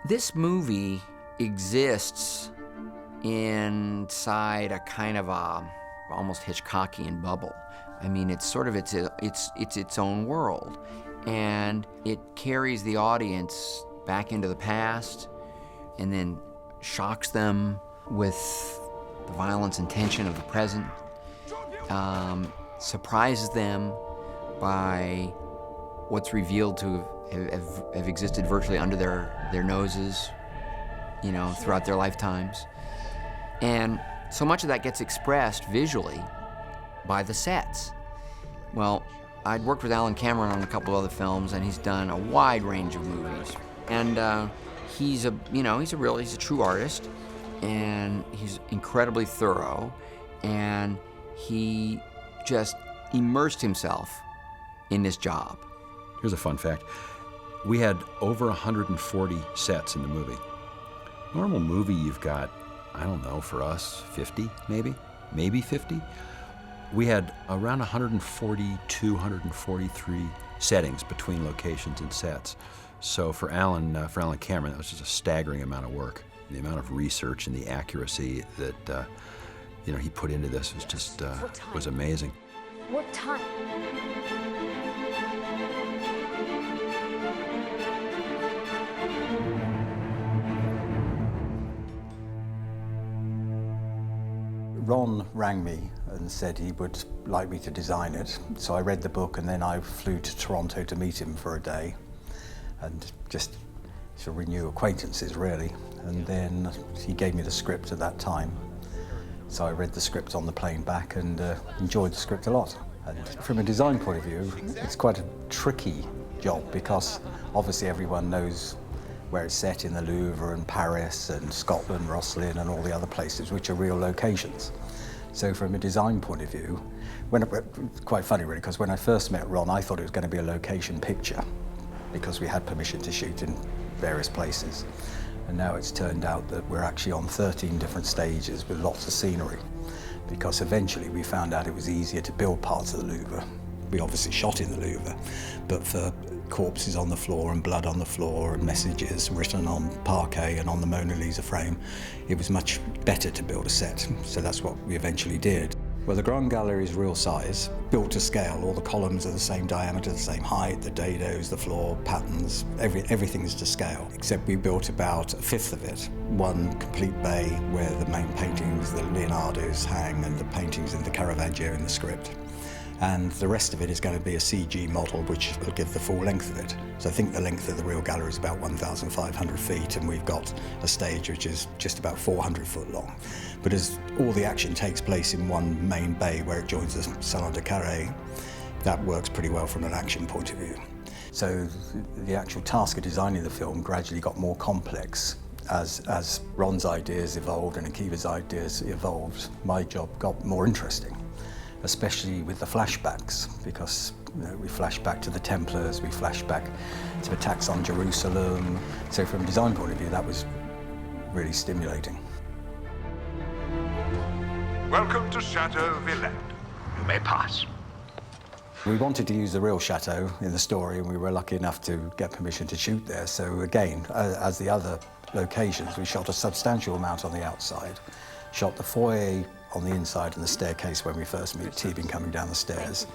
This movie exists inside a kind of a almost Hitchcockian bubble. I mean, it's sort of it's its own world, and it carries the audience back into the past, and then shocks them with the violence and tension of the present, surprises them by what's revealed to have existed virtually under their noses, you know, throughout their lifetimes. And so much of that gets expressed visually by the sets. Well, I'd worked with Alan Cameron on a couple other films, and he's done a wide range of movies. And he's a true artist, and he's incredibly thorough, and he just immersed himself in this job. Here's a fun fact. We had over 140 sets in the movie. Normal movie, you've got, I don't know, for us, 50 maybe 50. We had around 142, 143 settings between locations and sets. So for Alan Cameron, that was just a staggering amount of work. The amount of research and the accuracy that he put into this was just was amazing. What time? Ron rang me and said he would like me to design it. So I read the book, and then I flew to Toronto to meet him for a day and just to renew acquaintances, really. And then he gave me the script at that time. So I read the script on the plane back and enjoyed the script a lot. And from a design point of view, it's quite a tricky job because obviously everyone knows where it's set in the Louvre and Paris and Scotland, Rosslyn and all the other places, which are real locations. So from a design point of view, quite funny really, because when I first met Ron, I thought it was going to be a location picture because we had permission to shoot in various places. And now it's turned out that we're actually on 13 different stages with lots of scenery, because eventually we found out it was easier to build parts of the Louvre. We obviously shot in the Louvre, but for corpses on the floor and blood on the floor and messages written on parquet and on the Mona Lisa frame, it was much better to build a set. So that's what we eventually did. Well, the Grand Gallery is real size, built to scale. All the columns are the same diameter, the same height, the dados, the floor patterns, everything's to scale. Except we built about a fifth of it. One complete bay where the main paintings, the Leonardos hang, and the paintings in the Caravaggio in the script. And the rest of it is going to be a CG model, which will give the full length of it. So I think the length of the real gallery is about 1,500 feet, and we've got a stage which is just about 400 foot long. But as all the action takes place in one main bay where it joins the Salon de Carré, that works pretty well from an action point of view. So the actual task of designing the film gradually got more complex. As Ron's ideas evolved and Akiva's ideas evolved, my job got more interesting, especially with the flashbacks, because we flash back to the Templars, we flash back to attacks on Jerusalem. So from a design point of view, that was really stimulating. Welcome to Chateau Villette. You may pass. We wanted to use the real chateau in the story, and we were lucky enough to get permission to shoot there. So again, as the other locations, we shot a substantial amount on the outside, shot the foyer on the inside and the staircase when we first meet Teabing coming down the stairs.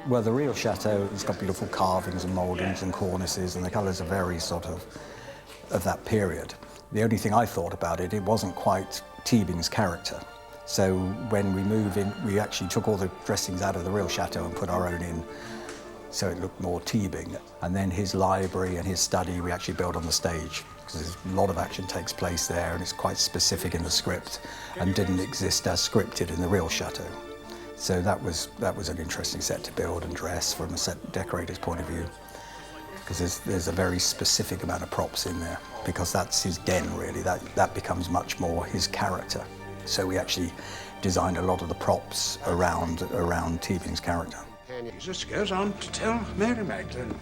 Well, the real chateau, it's got beautiful carvings and mouldings and cornices, and the colours are very sort of that period. The only thing I thought about it, it wasn't quite Teabing's character. So when we move in, we actually took all the dressings out of the real chateau and put our own in, so it looked more Teabing. And then his library and his study we actually built on the stage, because a lot of action takes place there, and it's quite specific in the script and didn't exist as scripted in the real chateau. So that was an interesting set to build and dress from a set decorator's point of view, because there's a very specific amount of props in there, because that's his den really. That becomes much more his character. So we actually designed a lot of the props around Teabing's character. Jesus goes on to tell Mary Magdalene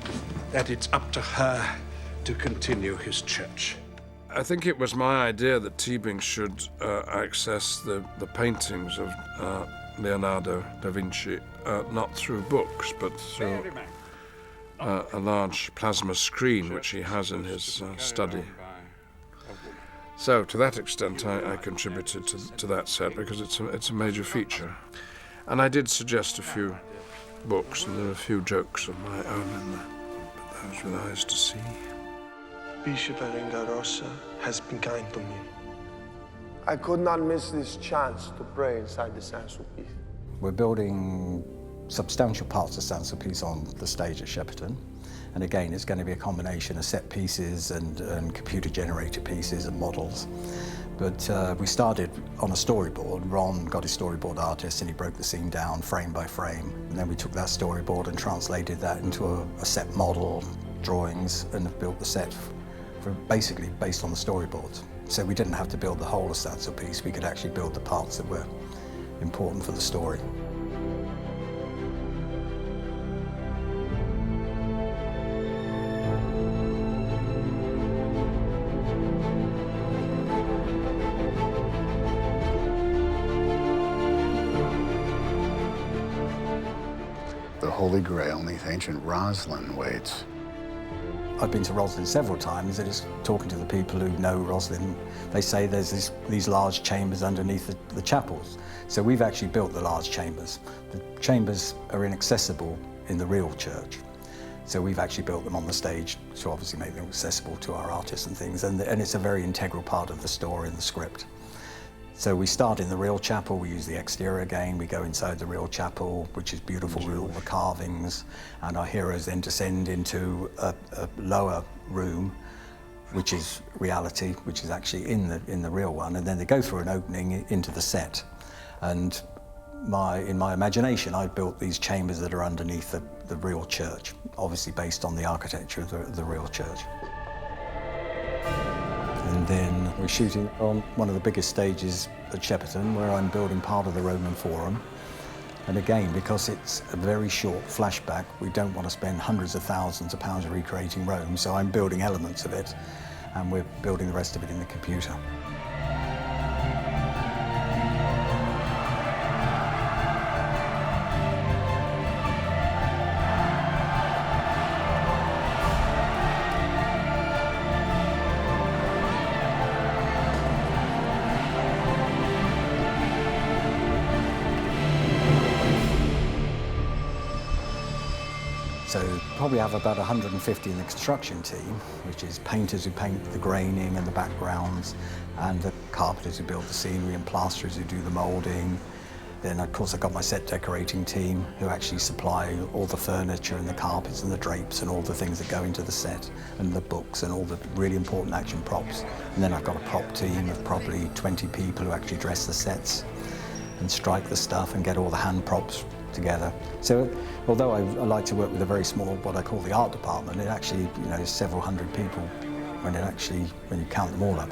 that it's up to her to continue his church. I think it was my idea that Teabing should access the paintings of Leonardo da Vinci, not through books, but through a large plasma screen which he has in his study. So to that extent, I contributed to that set because it's a major feature. And I did suggest a few books, and there are a few jokes of my own in there, but those with eyes to see. Bishop Aringarosa has been kind to me. I could not miss this chance to pray inside the Saint-Sulpice. We're building substantial parts of Saint-Sulpice on the stage at Shepperton. And again, it's going to be a combination of set pieces and computer-generated pieces and models. But we started on a storyboard. Ron got his storyboard artist and he broke the scene down frame by frame. And then we took that storyboard and translated that into a set model, drawings, and have built the set for basically based on the storyboards. So we didn't have to build the whole of Saint-Sulpice. We could actually build the parts that were important for the story. The Holy Grail neath ancient Roslin waits. I've been to Roslin several times, and it's talking to the people who know Roslin. They say there's these large chambers underneath the chapels. So we've actually built the large chambers. The chambers are inaccessible in the real church. So we've actually built them on the stage to obviously make them accessible to our artists and things. And it's a very integral part of the story and the script. So we start in the real chapel, we use the exterior again, we go inside the real chapel, which is beautiful with all the carvings, and our heroes then descend into a lower room, which is reality, which is actually in the real one, and then they go through an opening into the set. And in my imagination, I built these chambers that are underneath the real church, obviously based on the architecture of the real church. And then we're shooting on one of the biggest stages at Shepperton, where I'm building part of the Roman Forum. And again, because it's a very short flashback, we don't want to spend hundreds of thousands of pounds recreating Rome, so I'm building elements of it, and we're building the rest of it in the computer. So probably have about 150 in the construction team, which is painters who paint the graining and the backgrounds, and the carpenters who build the scenery, and plasterers who do the moulding. Then of course I've got my set decorating team who actually supply all the furniture and the carpets and the drapes and all the things that go into the set, and the books and all the really important action props. And then I've got a prop team of probably 20 people who actually dress the sets and strike the stuff and get all the hand props together. So although I like to work with a very small, what I call the art department, it actually, is several hundred people when you count them all up.